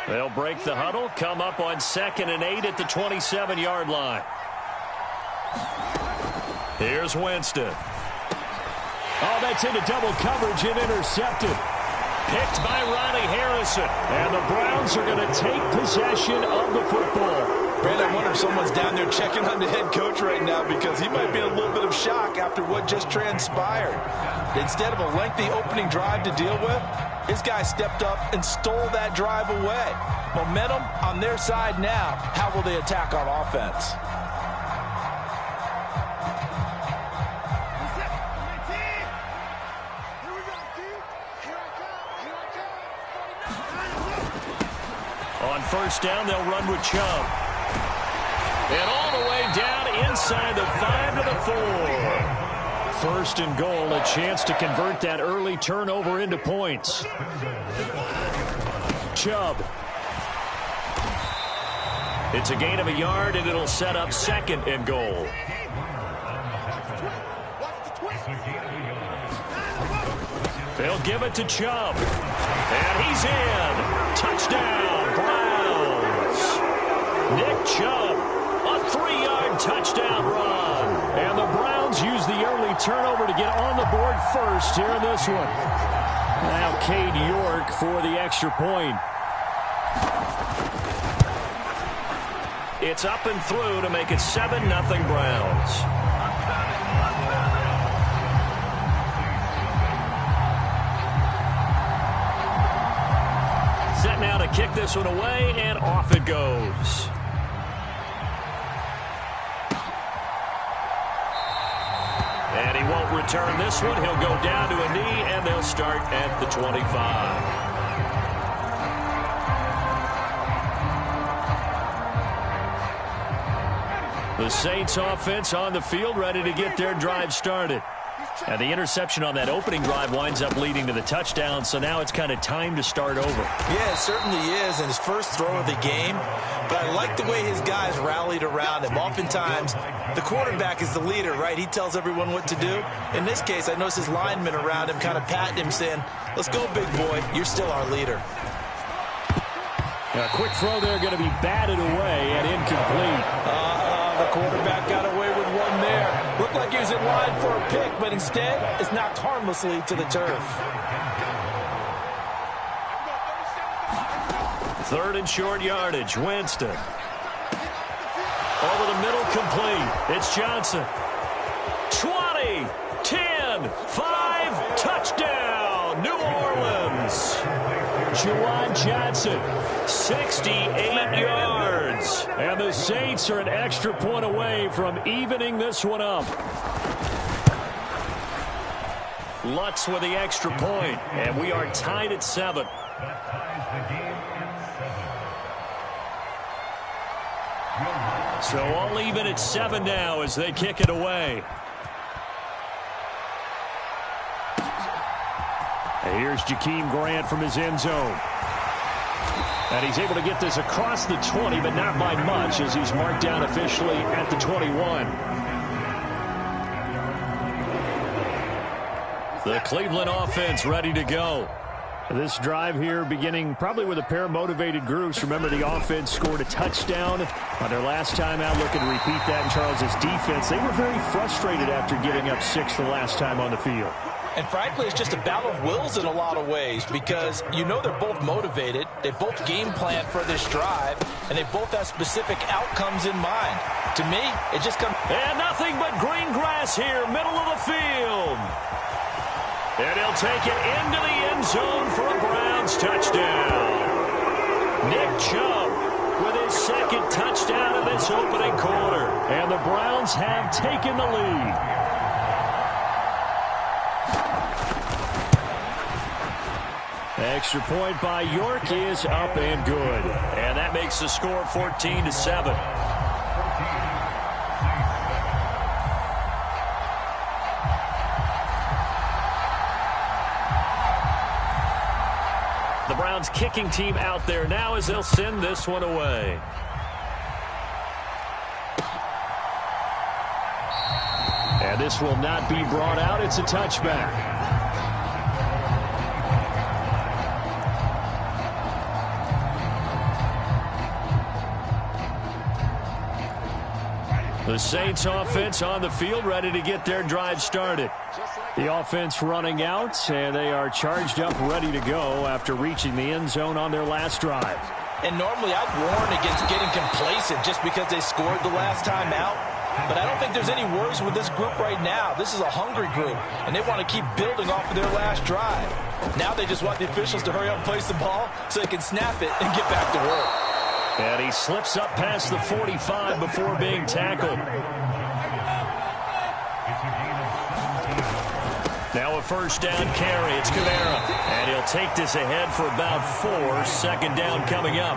They'll break the huddle, come up on 2nd and 8 at the 27-yard line. Here's Winston. Oh, that's into double coverage and intercepted. Picked by Riley Harrison. And the Browns are going to take possession of the football. Brandon, I wonder if someone's down there checking on the head coach right now because he might be in a little bit of shock after what just transpired. Instead of a lengthy opening drive to deal with, his guy stepped up and stole that drive away. Momentum on their side now. How will they attack on offense? On first down, they'll run with Chubb. And all the way down inside the 5 to the 4. First and goal, a chance to convert that early turnover into points. Chubb. It's a gain of a yard, and it'll set up 2nd and goal. They'll give it to Chubb. And he's in. Touchdown, Browns. Nick Chubb, a 3-yard touchdown run. And the Browns use the early turnover to get on the board first here in this one. Now Cade York for the extra point. It's up and through to make it 7-0 Browns. Set now to kick this one away, and off it goes. And he won't return this one. He'll go down to a knee, and they'll start at the 25. The Saints offense on the field, ready to get their drive started. And the interception on that opening drive winds up leading to the touchdown, so now it's kind of time to start over. Yeah, it certainly is, and his first throw of the game. But I like the way his guys rallied around him. Oftentimes, the quarterback is the leader, right? He tells everyone what to do. In this case, I noticed his linemen around him kind of patting him, saying, let's go, big boy. You're still our leader. A quick throw there going to be batted away and incomplete. The quarterback got away with one there. Looked like he was in line for a pick, but instead it's knocked harmlessly to the turf. 3rd and short yardage. Winston. Over the middle, complete. It's Johnson. 20, 10, 5, touchdown, New Orleans. Juwan Johnson, 68 yards. And the Saints are an extra point away from evening this one up. Lutz with the extra point, and we are tied at 7. So all even at 7 now as they kick it away. And here's Jakeem Grant from his end zone. And he's able to get this across the 20, but not by much as he's marked down officially at the 21. The Cleveland offense ready to go. This drive here beginning probably with a pair of motivated groups. Remember, the offense scored a touchdown on their last time out. Looking to repeat that in Charles's defense. They were very frustrated after giving up 6 the last time on the field. And frankly, it's just a battle of wills in a lot of ways because you know they're both motivated. They both game plan for this drive, and they both have specific outcomes in mind. To me, it just comes... And nothing but green grass here, middle of the field. And he'll take it into the end zone for a Browns touchdown. Nick Chubb with his 2nd touchdown of this opening quarter. And the Browns have taken the lead. Extra point by York is up and good. And that makes the score 14-7. The Browns kicking team out there now as they'll send this one away. And this will not be brought out. It's a touchback. The Saints offense on the field, ready to get their drive started. The offense running out, and they are charged up, ready to go after reaching the end zone on their last drive. And normally I'd warn against getting complacent just because they scored the last time out. But I don't think there's any worries with this group right now. This is a hungry group, and they want to keep building off of their last drive. Now they just want the officials to hurry up and place the ball so they can snap it and get back to work. And he slips up past the 45 before being tackled. Now a first down carry. It's Kamara. And he'll take this ahead for about 4. Second down coming up.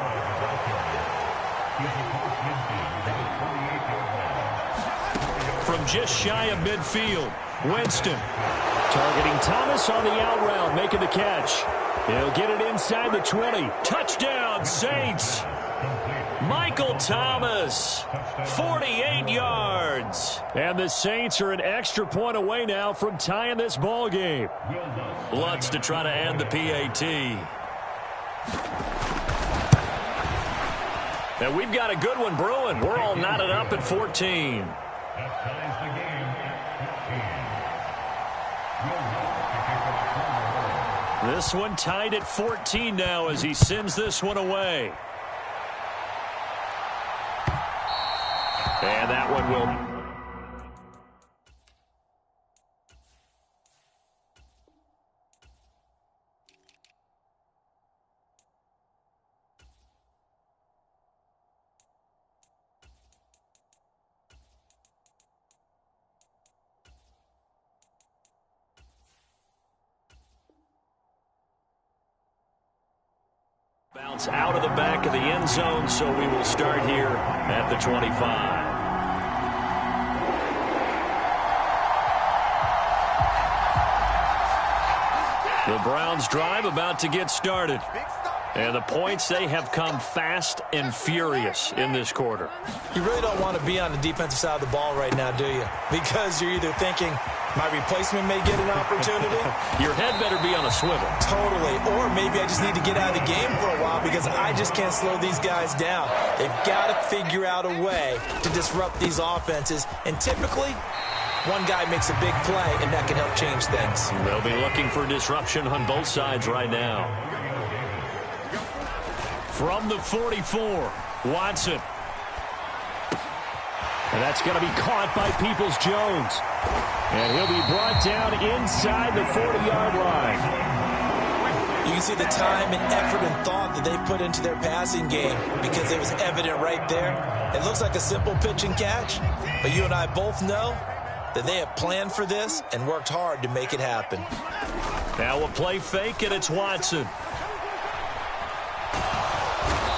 From just shy of midfield, Winston targeting Thomas on the out route, making the catch. He'll get it inside the 20. Touchdown, Saints. Michael Thomas, 48 yards. And the Saints are an extra point away now from tying this ball game. Lutz to try to add the PAT. And we've got a good one brewing. We're all knotted up at 14. This one tied at 14 now as he sends this one away. And that one will... bounce out of the back of the end zone, so we will start here at the 25. The Browns drive about to get started. And the points, they have come fast and furious in this quarter. You really don't want to be on the defensive side of the ball right now, do you? Because you're either thinking, my replacement may get an opportunity. Your head better be on a swivel. Totally. Or maybe I just need to get out of the game for a while because I just can't slow these guys down. They've got to figure out a way to disrupt these offenses. And typically, one guy makes a big play, and that can help change things. They'll be looking for disruption on both sides right now. From the 44, Watson. And that's going to be caught by Peoples-Jones. And he'll be brought down inside the 40-yard line. You can see the time and effort and thought that they put into their passing game because it was evident right there. It looks like a simple pitch and catch, but you and I both know that they have planned for this and worked hard to make it happen. Now a play fake, and it's Watson.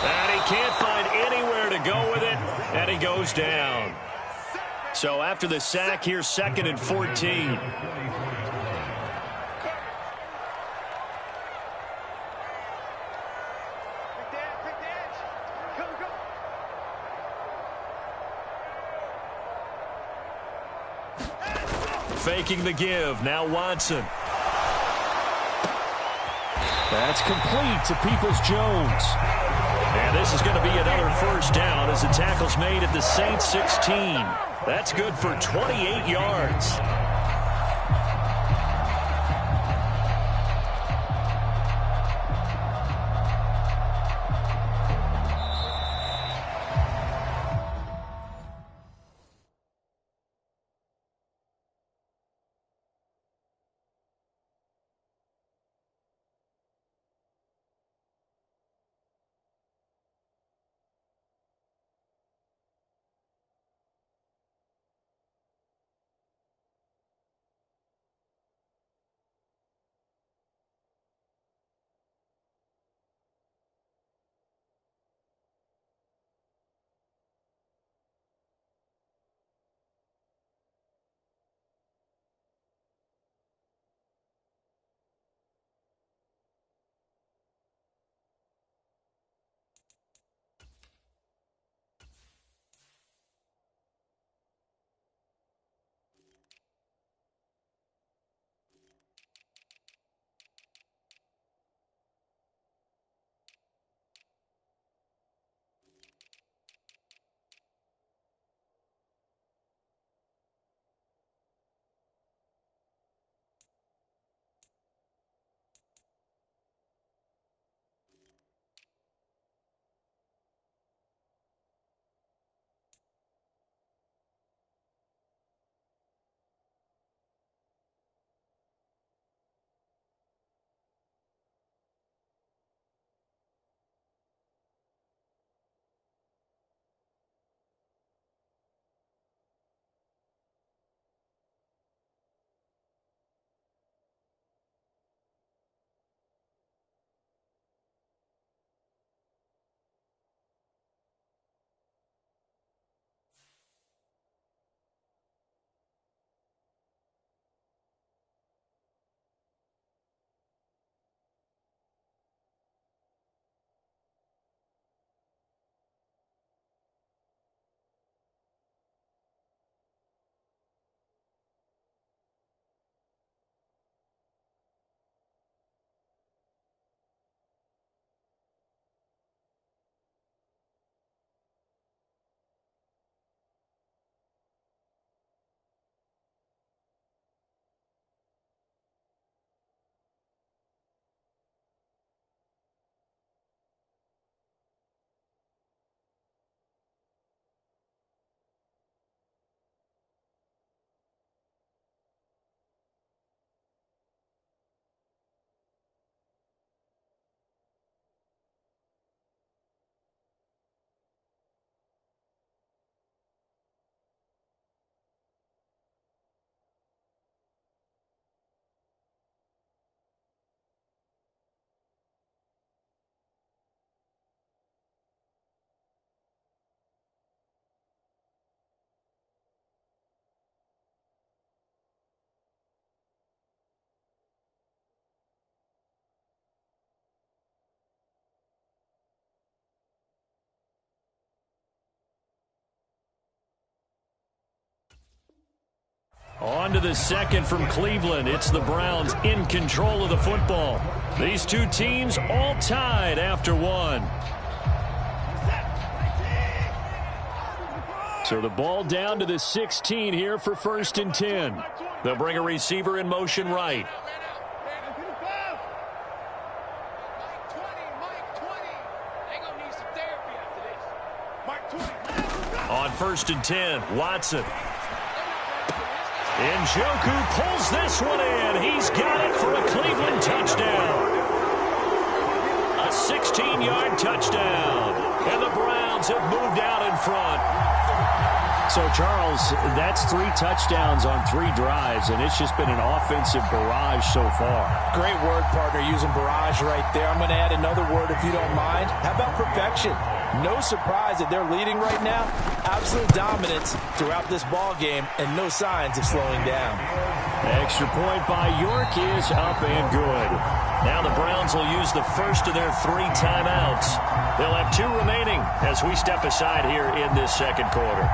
And he can't find anywhere to go with it, and he goes down. So after the sack, here's 2nd and 14. Faking the give. Now Watson. That's complete to Peoples-Jones. And this is going to be another first down as the tackle's made at the Saints 16. That's good for 28 yards. on to the second from Cleveland. It's the Browns in control of the football. These two teams all tied after one. So the ball down to the 16 here for 1st and 10. They'll bring a receiver in motion right. On 1st and 10, Watson. Njoku pulls this one in. He's got it for a Cleveland touchdown. A 16-yard touchdown. And the Browns have moved out in front. So, Charles, that's 3 touchdowns on 3 drives, and it's just been an offensive barrage so far. Great word, partner, using barrage right there. I'm going to add another word if you don't mind. How about perfection? No surprise that they're leading right now. Absolute dominance throughout this ball game and no signs of slowing down. Extra point by York is up and good. Now the Browns will use the first of their 3 timeouts. They'll have 2 remaining as we step aside here in this second quarter.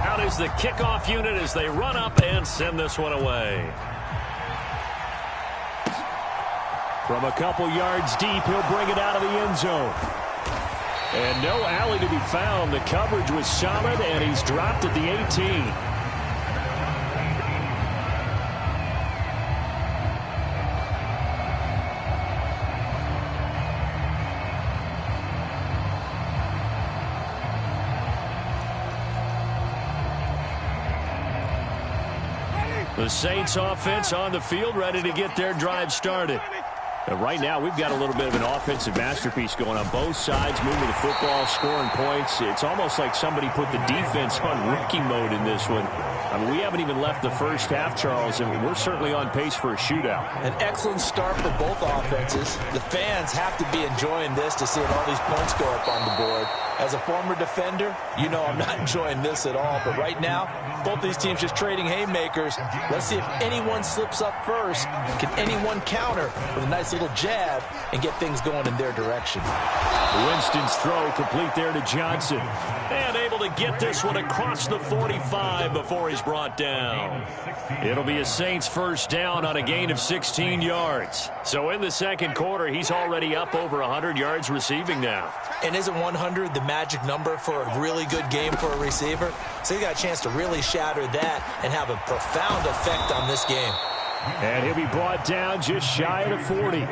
Out is the kickoff unit as they run up and send this one away. From a couple yards deep, he'll bring it out of the end zone. And no alley to be found. The coverage was solid, and he's dropped at the 18. The Saints offense on the field, ready to get their drive started. Right now, we've got a little bit of an offensive masterpiece going on both sides, moving the football, scoring points. It's almost like somebody put the defense on rookie mode in this one. I mean, we haven't even left the first half, Charles, and we're certainly on pace for a shootout. An excellent start for both offenses. The fans have to be enjoying this to see all these points go up on the board. As a former defender, you know I'm not enjoying this at all. But right now, both these teams just trading haymakers. Let's see if anyone slips up first. Can anyone counter with a nice little jab and get things going in their direction? Winston's throw complete there to Johnson. And able to get this one across the 45 before he's brought down. It'll be a Saints first down on a gain of 16 yards. So in the second quarter, he's already up over 100 yards receiving now. And isn't 100 the magic number for a really good game for a receiver? So he got a chance to really shatter that and have a profound effect on this game. And he'll be brought down just shy of the 40.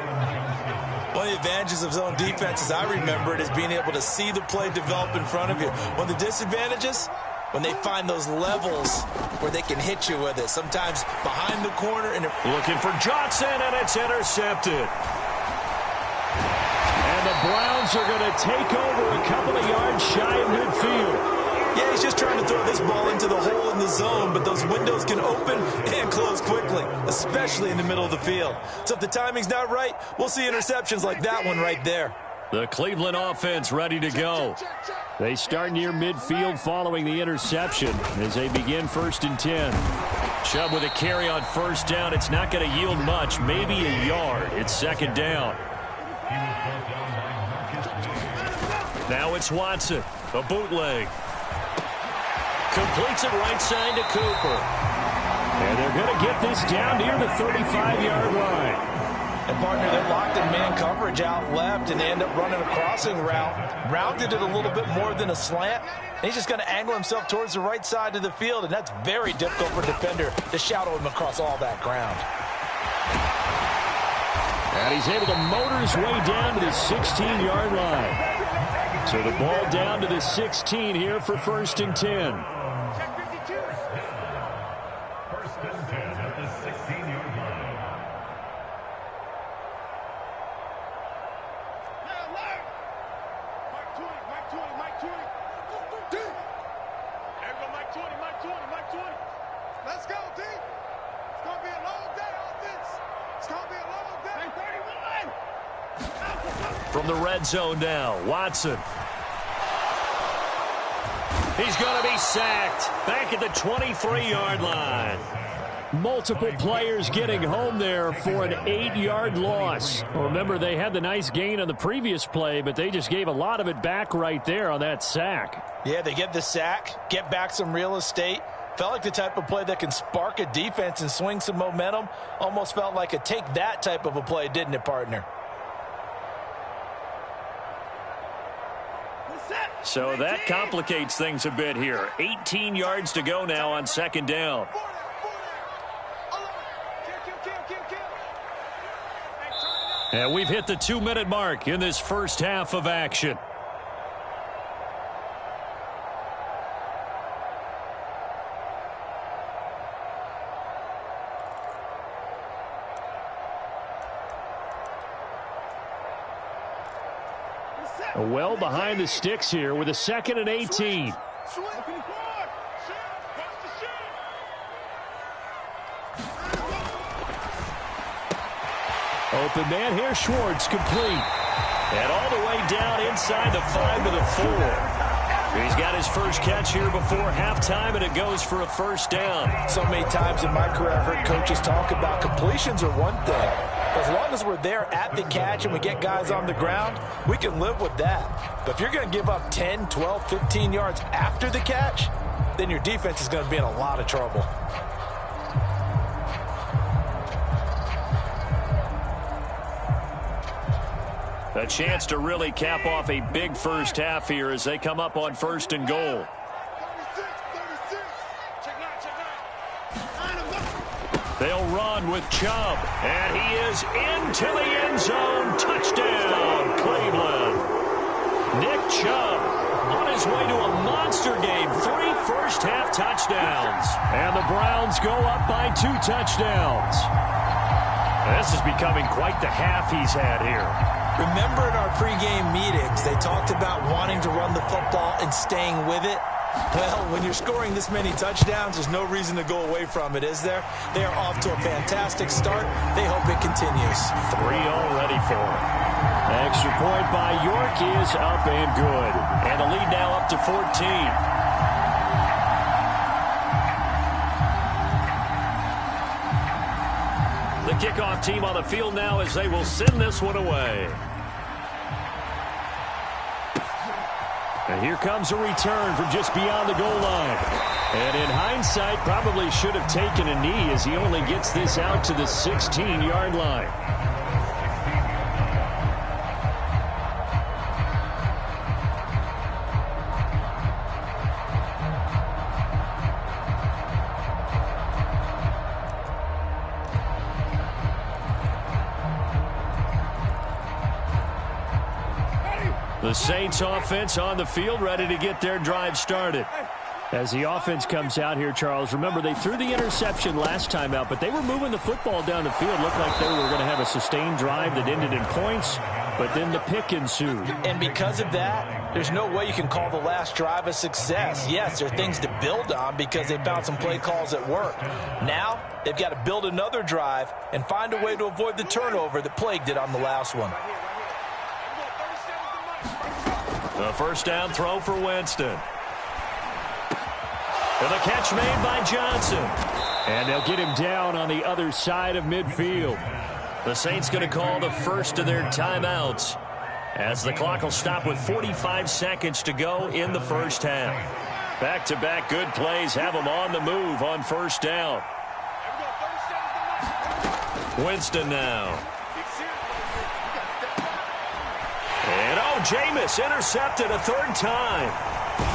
One of the advantages of zone defense, as I remember it, is being able to see the play develop in front of you. One of the disadvantages, when they find those levels where they can hit you with it. Sometimes behind the corner. And looking for Johnson, and it's intercepted. And the Browns are going to take over a couple of yards shy of midfield. Yeah, he's just trying to throw this ball into the hole in the zone, but those windows can open and close quickly, especially in the middle of the field. So if the timing's not right, we'll see interceptions like that one right there. The Cleveland offense ready to go. They start near midfield following the interception as they begin 1st and 10. Chubb with a carry on first down. It's not going to yield much, maybe a yard. It's second down. Now it's Watson, a bootleg. Completes it right side to Cooper. And they're going to get this down near the 35-yard line. And, partner, they're locked in man coverage out left, and they end up running a crossing route. Rounded it a little bit more than a slant. And he's just going to angle himself towards the right side of the field, and that's very difficult for a defender to shadow him across all that ground. And he's able to motor his way down to the 16-yard line. So the ball down to the 16 here for 1st and 10. Let's go, team. It's going to be a long day on this. It's going to be a long day. 31. From the red zone now, Watson. He's going to be sacked back at the 23-yard line. Multiple players getting home there for an 8-yard loss. Remember, they had the nice gain on the previous play, but they just gave a lot of it back right there on that sack. Yeah, they get the sack, get back some real estate. Felt like the type of play that can spark a defense and swing some momentum. Almost felt like a take that type of a play, didn't it, partner? So that complicates things a bit here. 18 yards to go now on second down. And we've hit the 2-minute mark in this first half of action. Well behind the sticks here with a 2nd and 18. Open man here, Schwartz, complete. And all the way down inside the 5 to the 4. He's got his first catch here before halftime, and it goes for a first down. So many times in my career I've heard coaches talk about completions are one thing. As long as we're there at the catch and we get guys on the ground, we can live with that. But if you're going to give up 10, 12, 15 yards after the catch, then your defense is going to be in a lot of trouble. A chance to really cap off a big first half here as they come up on 1st and goal. They'll run with Chubb, and he is into the end zone. Touchdown, Cleveland. Nick Chubb on his way to a monster game. 3 first-half touchdowns. And the Browns go up by 2 touchdowns. This is becoming quite the half he's had here. Remember in our pregame meetings, they talked about wanting to run the football and staying with it? Well, when you're scoring this many touchdowns, there's no reason to go away from it, is there? They are off to a fantastic start. They hope it continues. 3 already for them. Extra point by York is up and good. And the lead now up to 14. The kickoff team on the field now as they will send this one away. And here comes a return from just beyond the goal line. And in hindsight, probably should have taken a knee as he only gets this out to the 16-yard line. The Saints offense on the field, ready to get their drive started. As the offense comes out here, Charles, remember they threw the interception last time out, but they were moving the football down the field. Looked like they were going to have a sustained drive that ended in points, but then the pick ensued. And because of that, there's no way you can call the last drive a success. Yes, there are things to build on because they found some play calls that work. Now, they've got to build another drive and find a way to avoid the turnover that plagued it on the last one. The first down throw for Winston. And the catch made by Johnson. And they'll get him down on the other side of midfield. The Saints going to call the first of their timeouts as the clock will stop with 45 seconds to go in the first half. Back-to-back good plays have them on the move on first down. Winston now. And Jameis intercepted a 3rd time.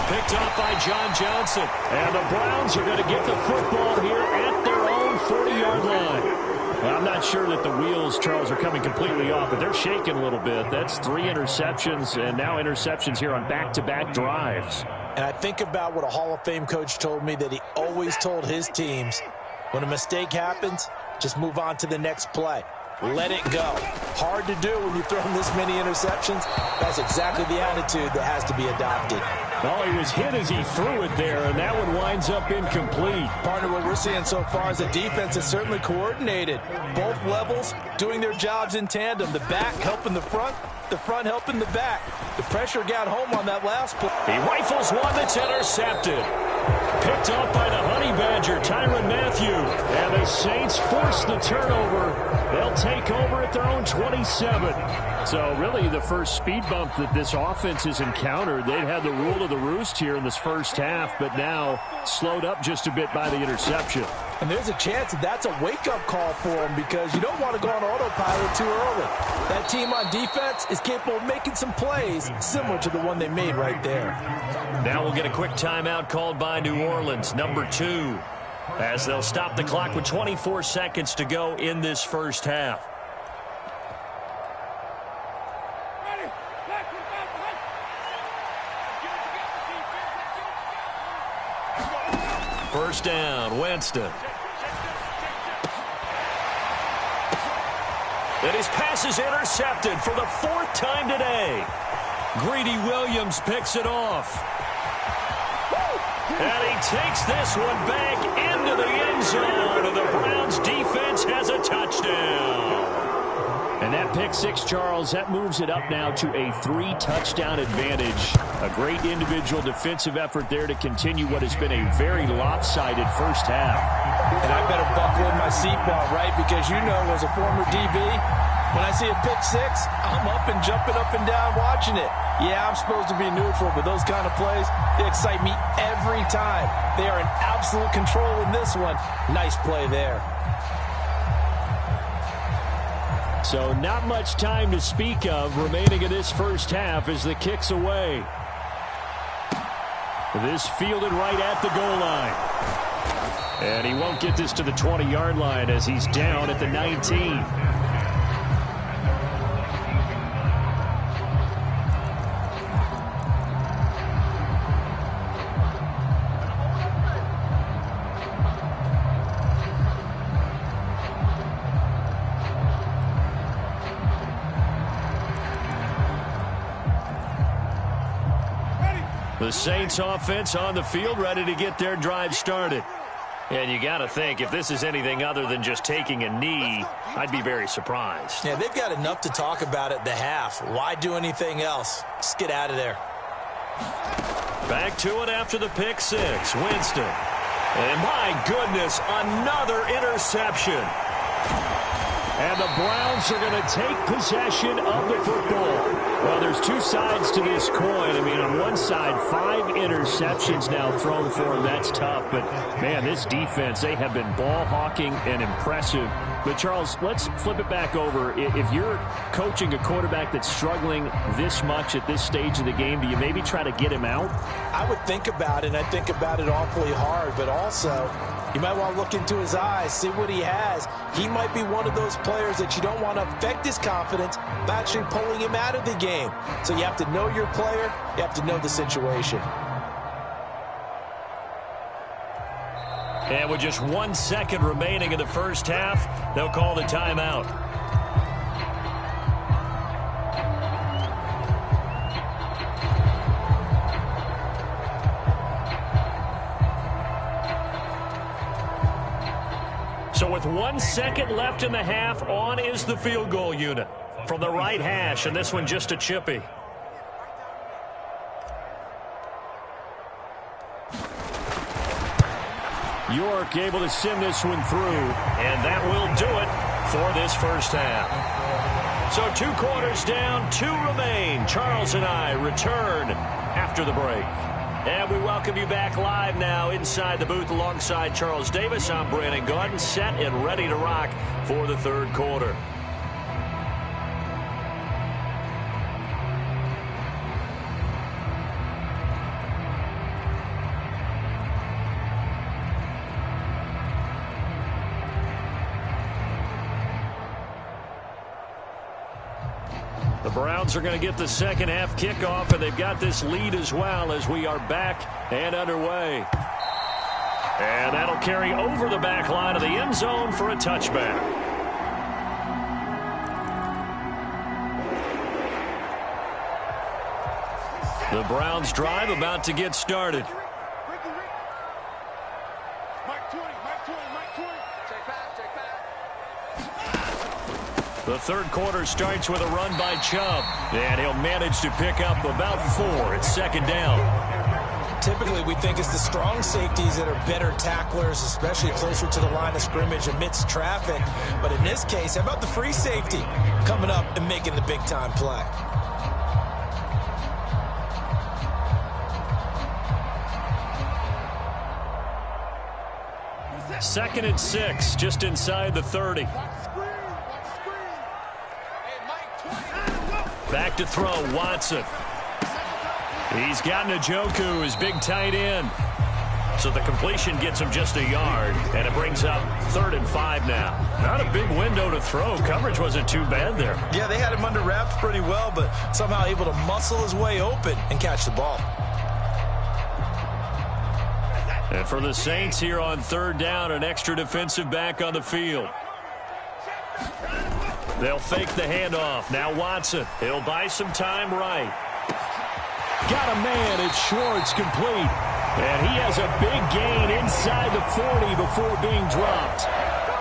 Picked off by John Johnson. And the Browns are going to get the football here at their own 40-yard line. Well, I'm not sure that the wheels, Charles, are coming completely off, but they're shaking a little bit. That's 3 interceptions, and now interceptions here on back-to-back drives. And I think about what a Hall of Fame coach told me that he always told his teams, when a mistake happens, just move on to the next play. Let it go. Hard to do when you've thrown this many interceptions. That's exactly the attitude that has to be adopted. Well, he was hit as he threw it there, and that one winds up incomplete. Partner, what we're seeing so far is the defense is certainly coordinated. Both levels doing their jobs in tandem. The back helping the front helping the back. The pressure got home on that last play. He rifles one that's intercepted. Picked off by the Honey Badger, Tyrann Mathieu. And the Saints force the turnover. They'll take over at their own 27. So really the first speed bump that this offense has encountered. They'd had the rule of the roost here in this first half, but now slowed up just a bit by the interception. And there's a chance that that's a wake-up call for them because you don't want to go on autopilot too early. That team on defense is capable of making some plays similar to the one they made right there. Now we'll get a quick timeout called by New Orleans, number 2, as they'll stop the clock with 24 seconds to go in this first half. First down, Winston. And his pass is intercepted for the 4th time today. Greedy Williams picks it off. And he takes this one back into the end zone. And the Browns defense has a touchdown. And that pick six, Charles, that moves it up now to a 3-touchdown advantage. A great individual defensive effort there to continue what has been a very lopsided first half. And I better buckle in my seatbelt, right? Because you know, as a former DB, when I see a pick six, I'm up and jumping up and down watching it. Yeah, I'm supposed to be neutral, but those kind of plays, they excite me every time. They are in absolute control in this one. Nice play there. So not much time to speak of remaining in this first half as the kick's away. This fielded right at the goal line. And he won't get this to the 20-yard line as he's down at the 19. The Saints offense on the field, ready to get their drive started. And you got to think, if this is anything other than just taking a knee, I'd be very surprised. Yeah, they've got enough to talk about at the half. Why do anything else? Just get out of there. Back to it after the pick six. Winston. And my goodness, another interception. And the Browns are going to take possession of the football. Well, there's two sides to this coin. I mean, on one side, 5 interceptions now thrown for him. That's tough. But, man, this defense, they have been ball hawking and impressive. But, Charles, let's flip it back over. If you're coaching a quarterback that's struggling this much at this stage of the game, do you maybe try to get him out? I would think about it, and I think about it awfully hard. But also, you might want to look into his eyes, see what he has. He might be one of those players that you don't want to affect his confidence by actually pulling him out of the game. So you have to know your player. You have to know the situation. And with just 1 second remaining in the first half, they'll call the timeout. So with 1 second left in the half, on is the field goal unit from the right hash, and this one just a chippy. York able to send this one through. And that will do it for this first half. So 2 quarters down, 2 remain. Charles and I return after the break. And we welcome you back live now inside the booth alongside Charles Davis. I'm Brandon Gaudin, set and ready to rock for the third quarter. The Browns are going to get the second half kickoff, and they've got this lead as well as we are back and underway. And that'll carry over the back line of the end zone for a touchback. The Browns drive about to get started. The third quarter starts with a run by Chubb, and he'll manage to pick up about 4 at second down. Typically, we think it's the strong safeties that are better tacklers, especially closer to the line of scrimmage amidst traffic. But in this case, how about the free safety coming up and making the big-time play? Second and 6, just inside the 30. Back to throw, Watson. He's got Njoku, his big tight end. So the completion gets him just a yard, and it brings up 3rd and 5 now. Not a big window to throw. Coverage wasn't too bad there. Yeah, they had him under wraps pretty well, but somehow able to muscle his way open and catch the ball. And for the Saints here on 3rd down, an extra defensive back on the field. They'll fake the handoff. Now Watson. He'll buy some time right. Got a man. It's Schwartz, complete. And he has a big gain inside the 40 before being dropped.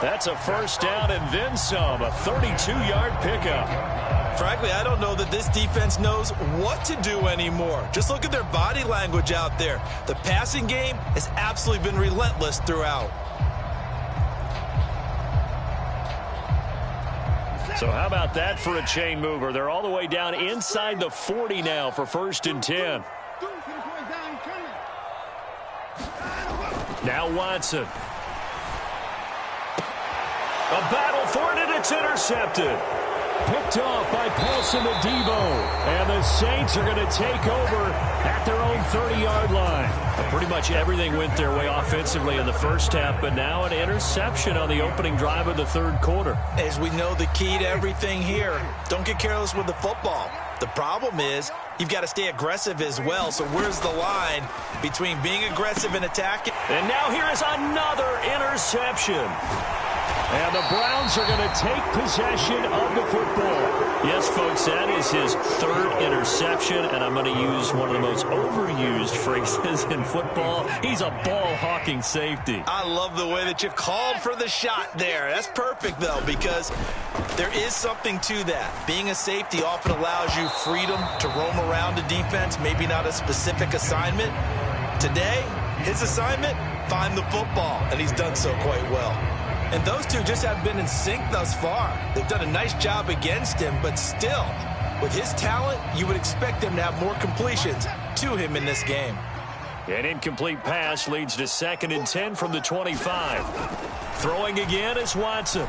That's a first down and then some. A 32-yard pickup. Frankly, I don't know that this defense knows what to do anymore. Just look at their body language out there. The passing game has absolutely been relentless throughout. So how about that for a chain mover? They're all the way down inside the 40 now for 1st and 10. Now Watson. A battle for it, and it's intercepted. Picked off by Paulson Adebo. And the Saints are going to take over at their own 30-yard line. Pretty much everything went their way offensively in the first half, but now an interception on the opening drive of the 3rd quarter. As we know, the key to everything here, don't get careless with the football. The problem is you've got to stay aggressive as well. So where's the line between being aggressive and attacking? And now here is another interception. And the Browns are going to take possession of the football. Yes, folks, that is his 3rd interception, and I'm going to use one of the most overused phrases in football. He's a ball-hawking safety. I love the way that you called for the shot there. That's perfect, though, because there is something to that. Being a safety often allows you freedom to roam around the defense, maybe not a specific assignment. Today, his assignment, find the football, and he's done so quite well. And those two just have been in sync thus far. They've done a nice job against him, but still, with his talent, you would expect them to have more completions to him in this game. An incomplete pass leads to 2nd and 10 from the 25. Throwing again is Watson.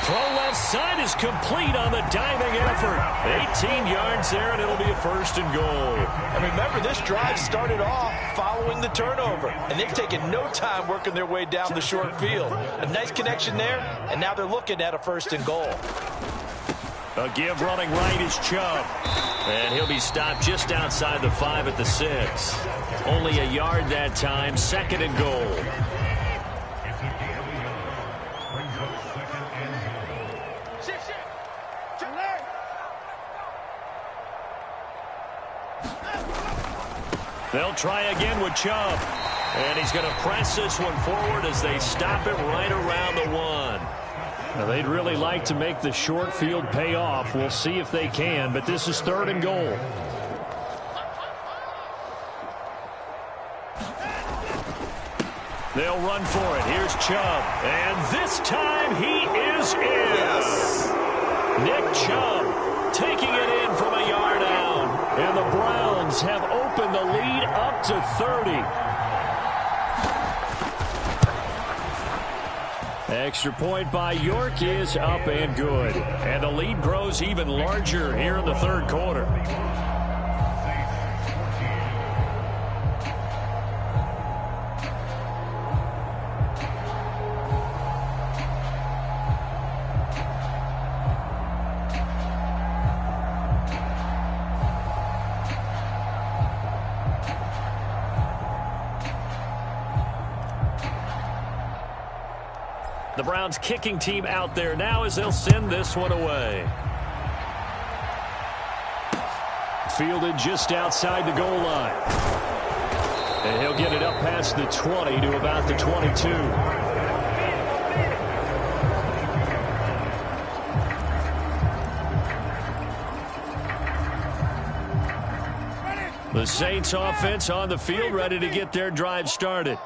Throw left side is complete on the diving effort. 18 yards there, and it'll be a 1st and goal. And remember, this drive started off following the turnover, and they've taken no time working their way down the short field. A nice connection there, and now they're looking at a 1st and goal. A give running right is Chubb. And he'll be stopped just outside the 5 at the 6. Only a yard that time, 2nd and goal. They'll try again with Chubb. And he's going to press this one forward as they stop it right around the 1. Now, they'd really like to make the short field pay off. We'll see if they can, but this is 3rd and goal. They'll run for it. Here's Chubb. And this time he is in. Yes. Nick Chubb taking it in from a yard out. And the Browns have opened the lead up to 30. Extra point by York is up and good. And the lead grows even larger here in the 3rd quarter. The Browns kicking team out there now as they'll send this one away. Fielded just outside the goal line. And he'll get it up past the 20 to about the 22. The Saints offense on the field, ready to get their drive started.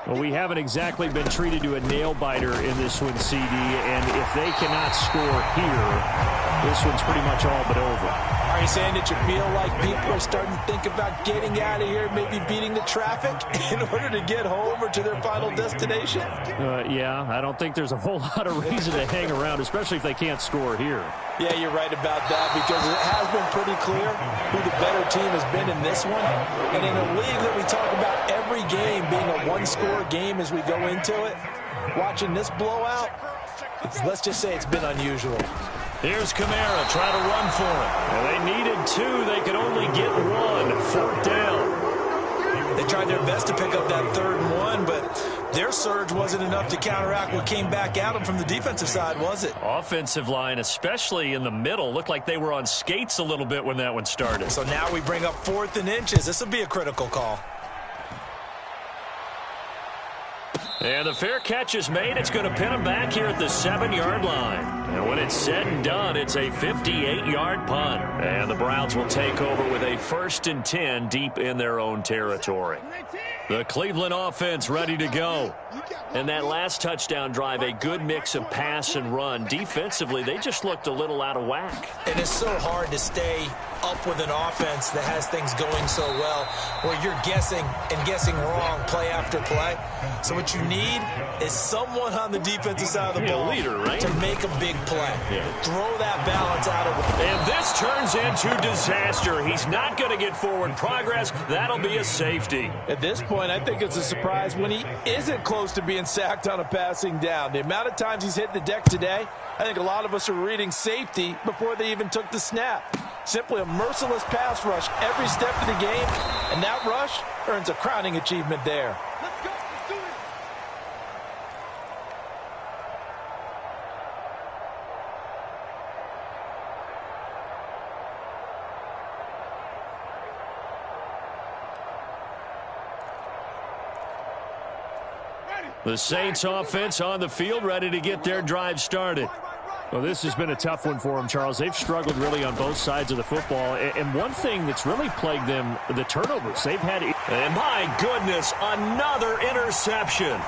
Well, we haven't exactly been treated to a nail-biter in this one, CD, and if they cannot score here, this one's pretty much all but over. Are you saying that you feel like people are starting to think about getting out of here, maybe beating the traffic in order to get home or to their final destination? Yeah, I don't think there's a whole lot of reason to hang around, especially if they can't score here. Yeah, you're right about that, because it has been pretty clear who the better team has been in this one. And in a league that we talk about every game being a one-score game as we go into it, watching this blowout, let's just say it's been unusual. Here's Kamara trying to run for it. Well, they needed two. They could only get one. Fourth down. They tried their best to pick up that 3rd and 1, but their surge wasn't enough to counteract what came back at them from the defensive side, was it? Offensive line, especially in the middle, looked like they were on skates a little bit when that one started. So now we bring up 4th and inches. This will be a critical call. And the fair catch is made. It's going to pin them back here at the 7-yard line. And when it's said and done, it's a 58-yard punt. And the Browns will take over with a 1st and 10 deep in their own territory. The Cleveland offense ready to go. And that last touchdown drive, a good mix of pass and run. Defensively, they just looked a little out of whack. And it's so hard to stay up with an offense that has things going so well, where you're guessing and guessing wrong play after play. So what you need is someone on the defensive side of the ball, leader, right? to make a big play. Yeah. Throw that balance out of it. And this turns into disaster. He's not going to get forward progress. That'll be a safety. At this point, I think it's a surprise when he isn't close to being sacked on a passing down. The amount of times he's hit the deck today, I think a lot of us are reading safety before they even took the snap. Simply a merciless pass rush every step of the game, and that rush earns a crowning achievement there. Let's go. Let's do it. The Saints offense on the field, ready to get their drive started. Well, this has been a tough one for them, Charles. They've struggled really on both sides of the football. And one thing that's really plagued them, the turnovers. They've had... And my goodness, another interception.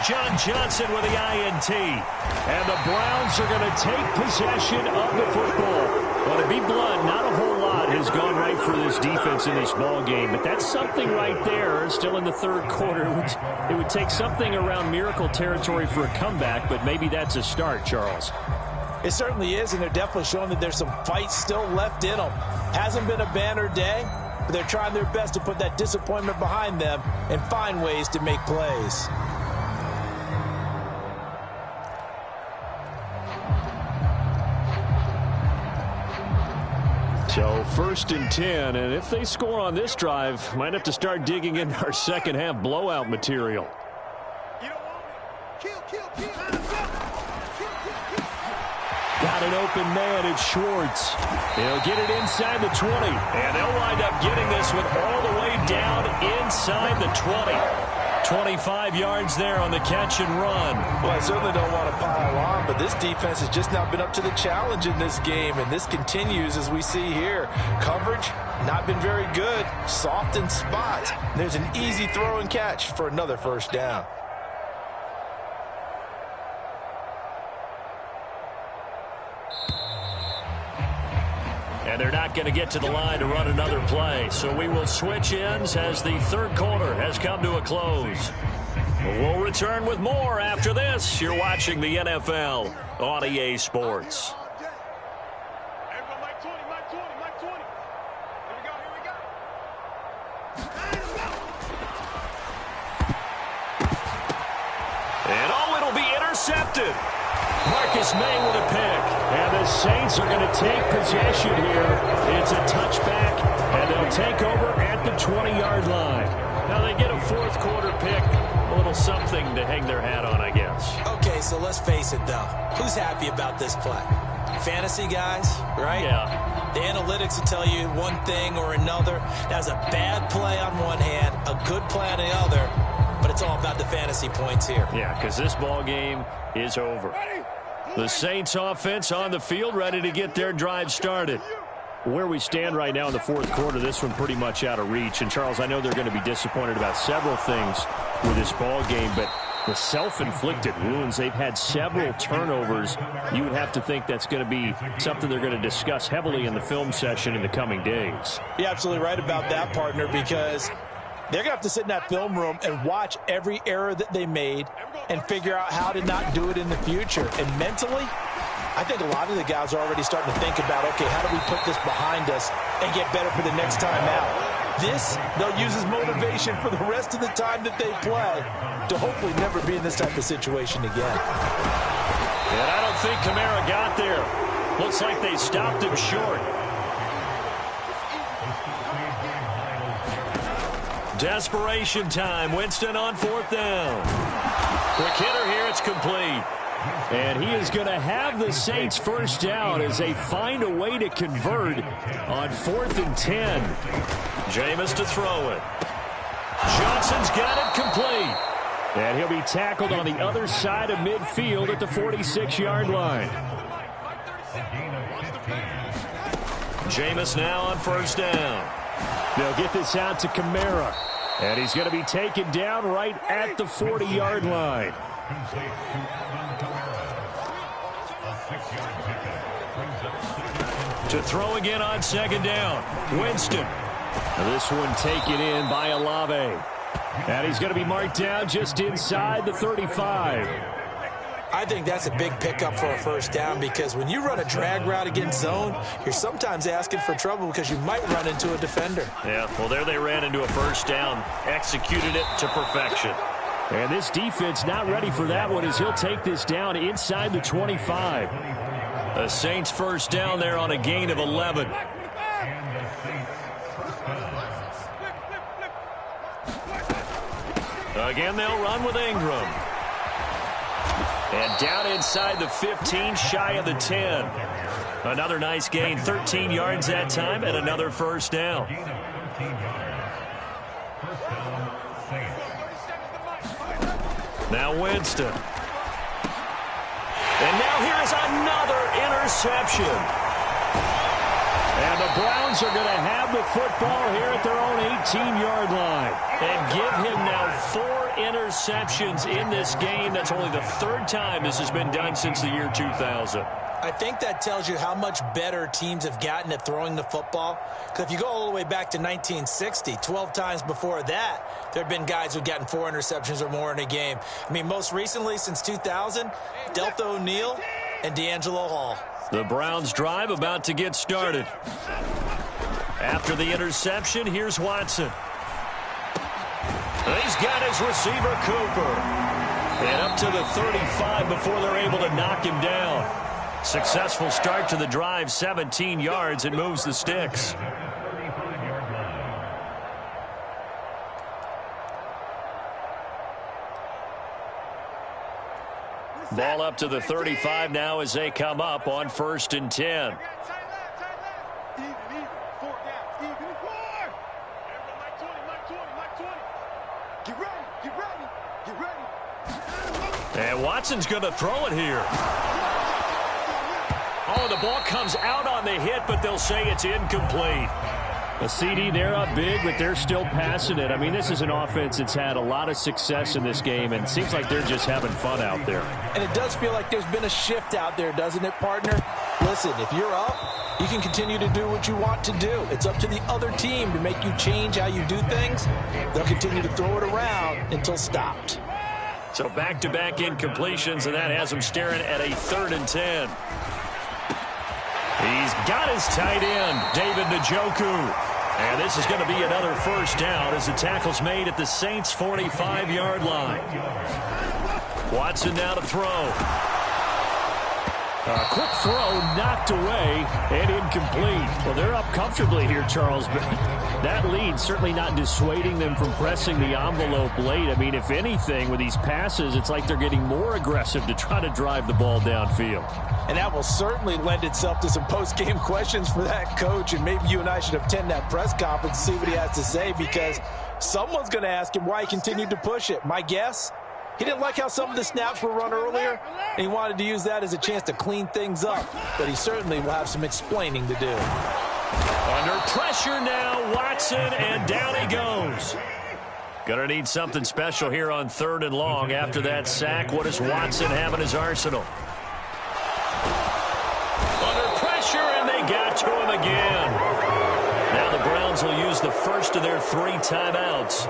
John Johnson with the INT. And the Browns are going to take possession of the football. Well, to be blunt, not a whole lot has gone right for this defense in this ball game. But that's something right there. Still in the 3rd quarter. It would take something around miracle territory for a comeback, but maybe that's a start, Charles. It certainly is, and they're definitely showing that there's some fight still left in them. Hasn't been a banner day, but they're trying their best to put that disappointment behind them and find ways to make plays. So 1st and 10, and if they score on this drive, might have to start digging into our second half blowout material. You don't want it. Kill. Got an open man, it's Schwartz. He'll get it inside the 20. And they'll wind up getting this one all the way down inside the 20. 25 yards there on the catch and run. Well, I certainly don't want to pile on, but this defense has just not been up to the challenge in this game, and this continues as we see here. Coverage, not been very good. Soft in spots. There's an easy throw and catch for another 1st down. And they're not going to get to the line to run another play. So we will switch ends as the 3rd quarter has come to a close. We'll return with more after this. You're watching the NFL on EA Sports. Everyone, Mike 20. Here we go. And it'll be intercepted. Marcus May with a pick. And the Saints are going to take possession here. It's a touchback, and they'll take over at the 20-yard line. Now they get a 4th quarter pick. A little something to hang their hat on, I guess. Okay, so let's face it, though. Who's happy about this play? Fantasy guys, right? Yeah. The analytics will tell you one thing or another. That's a bad play on one hand, a good play on the other, but it's all about the fantasy points here. Yeah, because this ball game is over. The Saints offense on the field, ready to get their drive started. where we stand right now in the fourth quarter, this one pretty much out of reach. And, Charles, I know they're going to be disappointed about several things with this ball game, but the self-inflicted wounds, they've had several turnovers. You would have to think that's going to be something they're going to discuss heavily in the film session in the coming days. You're absolutely right about that, partner, because they're going to have to sit in that film room and watch every error that they made and figure out how to not do it in the future. And mentally, I think a lot of the guys are already starting to think about, okay, how do we put this behind us and get better for the next time out? This, they'll use as motivation for the rest of the time that they play to hopefully never be in this type of situation again. And I don't think Kamara got there. Looks like they stopped him short. Desperation time. Winston on fourth down. Quick hitter here. It's complete. And he is going to have the Saints first down as they find a way to convert on 4th and 10. Jameis to throw it. Johnson's got it complete. And he'll be tackled on the other side of midfield at the 46-yard line. Jameis now on first down. They'll get this out to Kamara. And he's going to be taken down right at the 40-yard line. To throw again on second down. Winston. This one taken in by Olave. And he's going to be marked down just inside the 35. I think that's a big pickup for a first down because when you run a drag route against zone, you're sometimes asking for trouble because you might run into a defender. Yeah, well, there they ran into a first down. Executed it to perfection. And this defense not ready for that one as he'll take this down inside the 25. The Saints first down there on a gain of 11. Again, they'll run with Ingram. And down inside the 15, shy of the 10. Another nice gain, 13 yards that time, and another first down. Now Winston. And now here's another interception. And the Browns are going to have the football here at their own 18-yard line. And give him now 4 interceptions in this game. That's only the third time this has been done since the year 2000. I think that tells you how much better teams have gotten at throwing the football. Because if you go all the way back to 1960, 12 times before that, there have been guys who've gotten 4 interceptions or more in a game. I mean, most recently, since 2000, Delta O'Neal and D'Angelo Hall. The Browns drive about to get started. After the interception, here's Watson. He's got his receiver, Cooper. And up to the 35 before they're able to knock him down. Successful start to the drive, 17 yards, and moves the sticks. Ball up to the 35 now as they come up on 1st and 10. And Watson's going to throw it here. Oh, the ball comes out on the hit, but they'll say it's incomplete. A CD, they're up big, but they're still passing it. I mean, this is an offense that's had a lot of success in this game, and it seems like they're just having fun out there. And it does feel like there's been a shift out there, doesn't it, partner? Listen, if you're up, you can continue to do what you want to do. It's up to the other team to make you change how you do things. They'll continue to throw it around until stopped. So back-to-back incompletions, and that has him staring at a 3rd and 10. He's got his tight end, David Njoku. And this is going to be another first down as the tackle's made at the Saints' 45-yard line. Watson now to throw. A quick throw knocked away and incomplete. Well, they're up comfortably here, Charles, but that lead certainly not dissuading them from pressing the envelope late. I mean, if anything, with these passes, it's like they're getting more aggressive to try to drive the ball downfield. And that will certainly lend itself to some post-game questions for that coach, and maybe you and I should attend that press conference and see what he has to say, because someone's going to ask him why he continued to push it. My guess, he didn't like how some of the snaps were run earlier, and he wanted to use that as a chance to clean things up. But he certainly will have some explaining to do. Under pressure now, Watson, and down he goes. Gonna need something special here on 3rd and long. After that sack, what does Watson have in his arsenal? Under pressure, and they got to him again. Now the Browns will use the first of their 3 timeouts.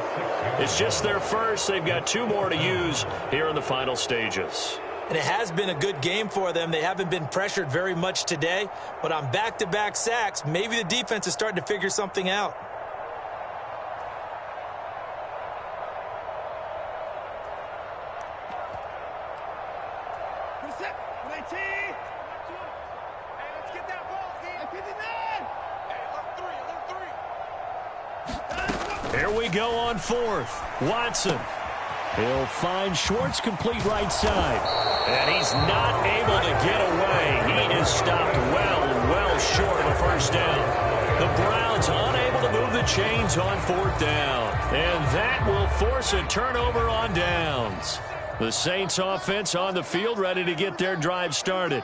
It's just their first. They've got 2 more to use here in the final stages. And it has been a good game for them. They haven't been pressured very much today, but on back-to-back sacks, maybe the defense is starting to figure something out. Here we go on 4th. Watson. He'll find Schwartz complete right side. And he's not able to get away. He is stopped well short of a first down. The Browns unable to move the chains on 4th down. And that will force a turnover on downs. The Saints offense on the field ready to get their drive started.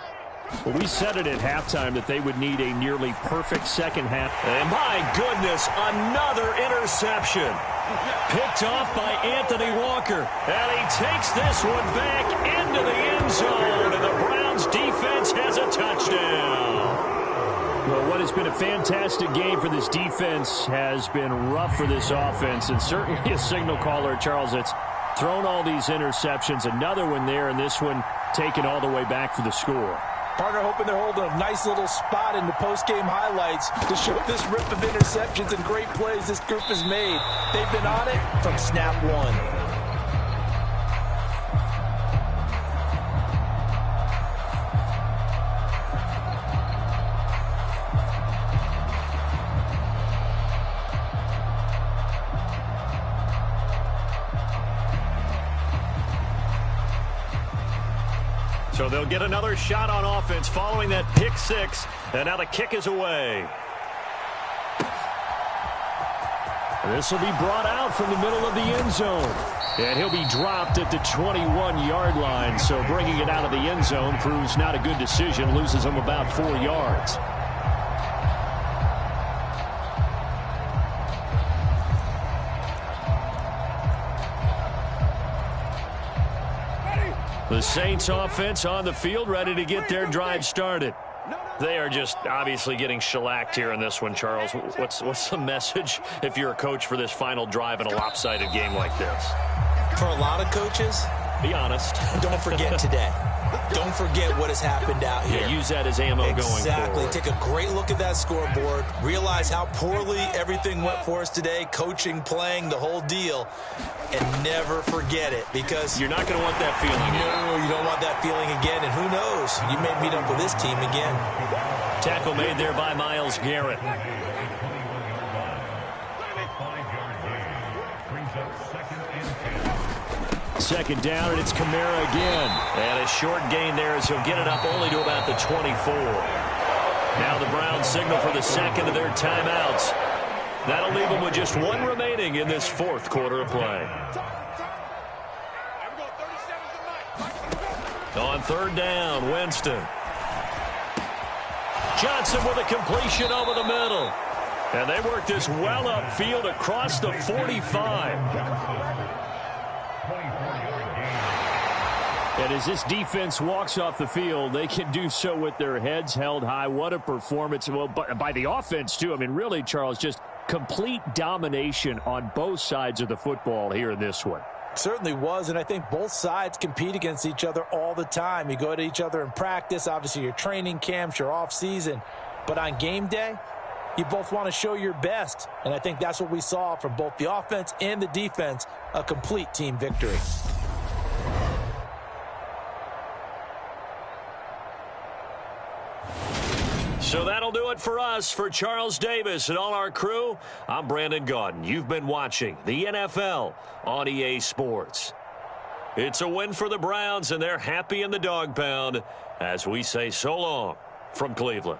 Well, we said it at halftime that they would need a nearly perfect second half. And my goodness, another interception. Picked off by Anthony Walker. And he takes this one back into the end zone. And the Browns defense has a touchdown. Well, what has been a fantastic game for this defense has been rough for this offense. And certainly a signal caller, Charles, that's thrown all these interceptions. Another one there, and this one taken all the way back for the score. Partner hoping they're holding a nice little spot in the post-game highlights to show this rip of interceptions and great plays this group has made. They've been on it from snap 1. So they'll get another shot on offense following that pick 6. And now the kick is away. This will be brought out from the middle of the end zone. And he'll be dropped at the 21-yard line. So bringing it out of the end zone proves not a good decision. Loses him about 4 yards. The Saints offense on the field ready to get their drive started. They are just obviously getting shellacked here in this one, Charles. What's the message if you're a coach for this final drive in a lopsided game like this? For a lot of coaches, be honest. Don't forget today. Don't forget what has happened out here. Yeah, use that as ammo going forward. Exactly. Take a great look at that scoreboard. Realize how poorly everything went for us today. Coaching, playing, the whole deal. And never forget it, because you're not going to want that feeling again. No, you don't want that feeling again. And who knows? You may meet up with this team again. Tackle made there by Myles Garrett. Second down, and it's Kamara again. And a short gain there as he'll get it up only to about the 24. Now the Browns signal for the second of their timeouts. That'll leave them with just 1 remaining in this 4th quarter of play. On 3rd down, Winston. Johnson with a completion over the middle. And they work this well upfield across the 45. And as this defense walks off the field, they can do so with their heads held high. What a performance. Well, by the offense, too. I mean, really, Charles, just complete domination on both sides of the football here in this one. Certainly was, and I think both sides compete against each other all the time. You go to each other in practice, obviously your training camps, your off-season. But on game day, you both want to show your best. And I think that's what we saw from both the offense and the defense, a complete team victory. So that'll do it for us. For Charles Davis and all our crew, I'm Brandon Gaudin. You've been watching the NFL on EA Sports. It's a win for the Browns, and they're happy in the dog pound as we say so long from Cleveland.